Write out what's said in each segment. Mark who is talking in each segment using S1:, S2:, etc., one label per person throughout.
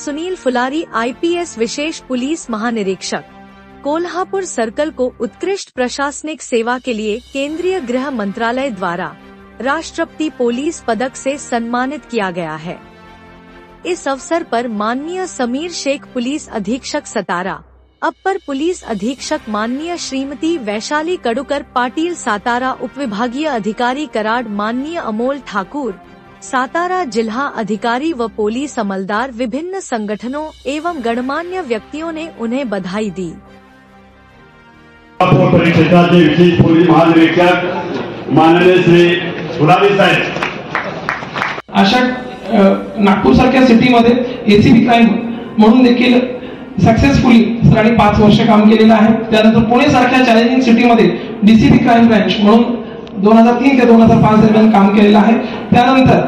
S1: Sunil Phulari IPS विशेष police महानिरीक्षक Kolhapur circle को उत्कृष्ट प्रशासनिक सेवा के लिए केंद्रीय गृह मंत्रालय द्वारा राष्ट्रपति पुलिस पदक से सम्मानित किया गया है। इस अवसर पर माननीय समीर शेख पुलिस अधीक्षक सातारा, अपर पुलिस अधीक्षक माननीय श्रीमती वैशाली कड़ुकर पाटिल सातारा, उपविभागीय अधिकारी कराड माननीय अमोल ठाकुर सातारा, जिला अधिकारी व पुलिस अमलदार, विभिन्न संगठनों एवं गणमान्य व्यक्तियों ने उन्हें बधाई दी।
S2: परिक्षेत्राचे विशेष पोलीस महानिरीक्षक माननीय श्री फुलारी साहेब
S3: अशा नागपूर सारख्या सिटीमध्ये ACP क्राईम म्हणून देखील सक्सेसफुली सरांनी 5 वर्ष काम केलेलं आहे। त्यानंतर पुणे सारख्या चॅलेंजिंग सिटीमध्ये DCP क्राईम ब्रांच म्हणून 2003 ते 2005 दरम्यान काम केलेलं आहे। त्यानंतर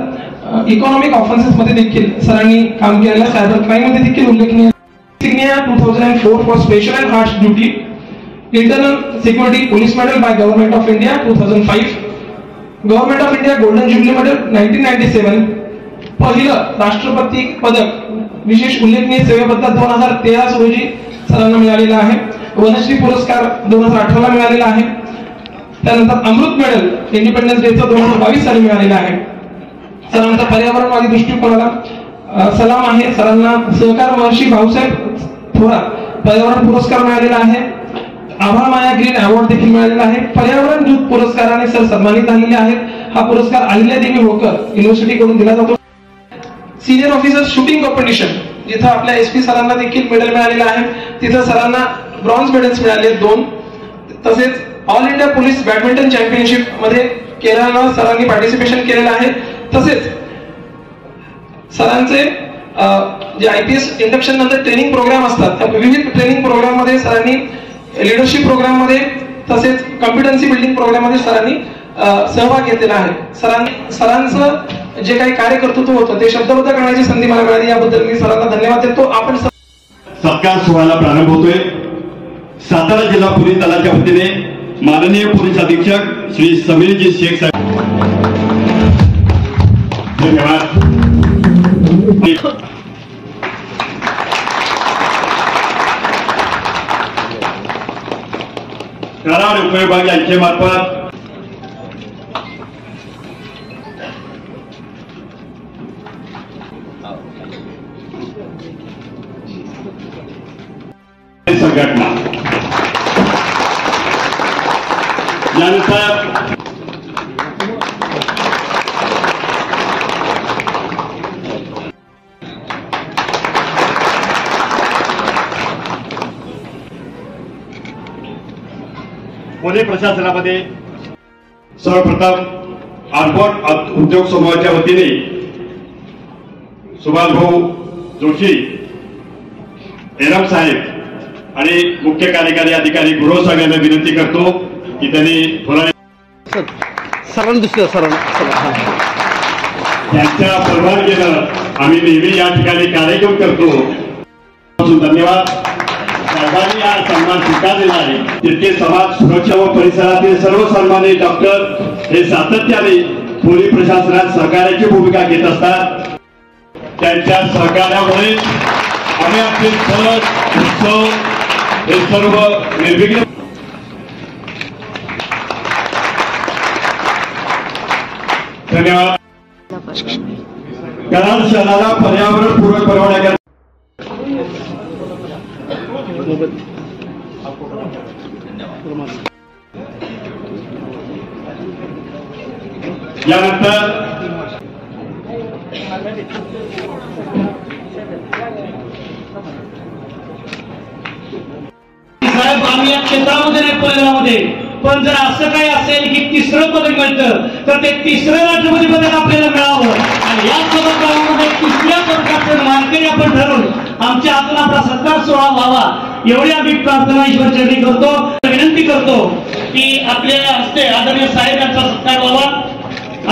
S3: इकॉनॉमिक ऑफेन्सेस मध्ये देखील सरांनी काम केलेलं आहे। सायबर क्राईम मध्ये देखील उल्लेखनीय 2004 for special and harsh duty, internal security police medal by government of India 2005, government of India golden jubilee medal 1997, पहिलं राष्ट्रपती पदक विशेष उल्लेखनीय सेवेबद्दल 2013 रोजी सरांना मिळालेला आहे। वनश्री पुरस्कार 2018 ला मिळालेला आहे। त्यानंतर अमृत मेडल इंडिपेंडन्स डेचा 2022 साली मिळालेला आहे। सरांचा पर्यावरणवादी दृष्टिकोनाला सलाम आहे। सरांना सहकार महर्षी भाऊसाहेब थोरात पर्यावरण पुरस्कार मिळालेला आहे। आभा माया ग्रीन अवॉर्ड देखील मिळालेला आहे। पर्यावरण दूत पुरस्काराने सर सन्मानित झालेले आहेत। हा पुरस्कार अहिल्या देवी होळकर युनिव्हर्सिटी कडून दिला जातो। सिनियर ऑफिसर शूटिंग कॉम्पिटिशन जिथे आपल्या SP सरांना देखील मेडल मिळालेलं आहे, तिथे सरांना ब्रॉन्झ मेडल्स मिळाले 2। तसेच all India police badminton championship मध्ये केरळला सरांनी पार्टिसिपेशन केलेलं आहे। तसेच सरांचे जे IPS इंडक्शन नंतर ट्रेनिंग प्रोग्राम असतात, त्या विविध ट्रेनिंग प्रोग्राम मध्ये सरांनी लीडरशिप प्रोग्राम मध्ये तसेच कॉम्पिटन्सी बिल्डिंग प्रोग्राम मध्ये सरांनी सहभाग घेतलेला आहे। सरांचं जे काही कार्यकर्तृत्व होतं ते शब्दबद्ध करण्याची संधी मला मिळाली, याबद्दल मी सरांना धन्यवाद देतो। आपण
S2: सत्कार सोहळ्याला प्रारंभ होतोय। सातारा जिल्हा पोलीस दलाच्या वतीने माननीय पोलीस अधीक्षक श्री समीरजी शेख साहेब, धन्यवाद। कराड उपविभाग यांच्या मार्फत संघटना यानंतर पुणे प्रशासनामध्ये सर्वप्रथम आर्बोट उद्योग समूहाच्या वतीने सुभाष भाऊ जोशी एरम साहेब आणि मुख्य कार्यकारी अधिकारी गुरव साहेबांना विनंती करतो की त्यांनी त्यांच्या परवानगीनं आम्ही नेहमी या ठिकाणी कार्यक्रम करतो। धन्यवाद। साहेबांनी हा सन्मान स्वीकारलेला आहे। तितके समाज सुरक्षा व परिसरातील सर्व सन्मानित डॉक्टर हे सातत्याने पोलीस प्रशासनात सहकार्याची भूमिका घेत असतात। त्यांच्या सहकार्यामुळे आम्ही आपले सण उत्सव हे सर्व निर्विघ्न धन्यवाद। कराड शहराला पर्यावरण पूरक बनवण्याकरता यानंतर
S4: साहेब आम्ही या क्षेत्रामध्ये नाही परिणामामध्ये, पण जर असं काही असेल की 3रं पदक मिळतं तर ते 3रं राष्ट्रपती पदक आपल्याला मिळावं आणि या पदकामध्ये 3ऱ्या पदकाचं मानकरी आपण ठरवून आमच्या हातून आपला सत्कार सोहळा व्हावा एवढी आम्ही प्रार्थना ईश्वर चरणी करतो। विनंती करतो की आपल्या हस्ते आदरणीय साहेब यांचा सत्कार व्हावा।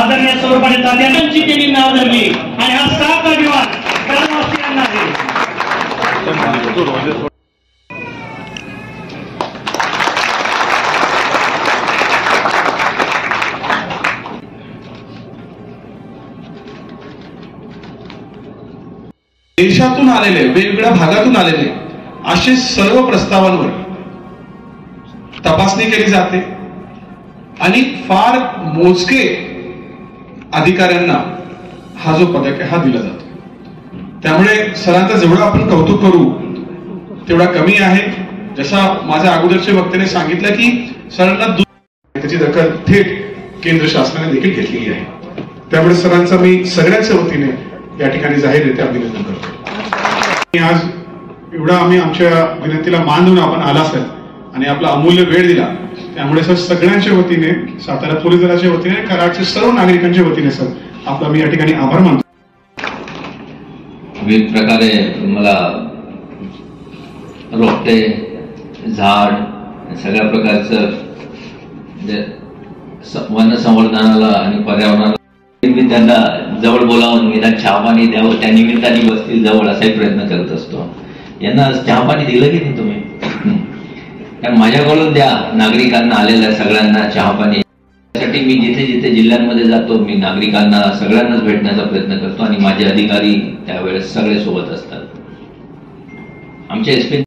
S4: आदरणीय सर्वपणे तात्यांची त्यांनी नाव धरली आणि हा 7 अभिमान कराडवासियांना आहे।
S5: देशातून आलेले, वेगवेगळ्या भागातून आलेले असे सर्व प्रस्तावांवर तपासणी केली जाते आणि फार मोजके अधिकाऱ्यांना हा जो पदक आहे हा दिला जातो. त्यामुळे सरांचं जेवढं आपण कौतुक करू तेवढा कमी आहे. जसा माझ्या अगोदरच्या वक्त्याने सांगितलं की सरांना त्याची दखल थेट केंद्र शासनाने देखील घेतलेली आहे. त्यामुळे सरांचं मी सगळ्यांच्या वतीने या ठिकाणी जाहीररित्या अभिनंदन करतो. आज एवढा आम्ही आमच्या विनंतीला मान देऊन आपण आला सर आणि आपला अमूल्य वेळ दिला, त्यामुळे सर सगळ्यांच्या वतीने, सातारा पोलीस दलाच्या वतीने, कराडच्या सर्व नागरिकांच्या वतीने सर आपला मी या ठिकाणी आभार मानतो.
S6: विविध प्रकारे मला रोपटे, झाड, सगळ्या प्रकारचं वन संवर्धनाला आणि पर्यावरणाला मी त्यांना जवळ बोलावून निदान चहापाणी द्यावं, त्या निमित्ताने बसतील जवळ असाही प्रयत्न करत असतो. यांना चहापाणी दिलं की नाही तुम्ही? कारण माझ्याकडून द्या नागरिकांना आलेल्या सगळ्यांना चहापाणी. त्यासाठी मी जिथे जिथे जिल्ह्यांमध्ये जातो मी नागरिकांना सगळ्यांनाच भेटण्याचा प्रयत्न करतो आणि माझे अधिकारी त्यावेळेस सगळे सोबत असतात. आमचे एसपी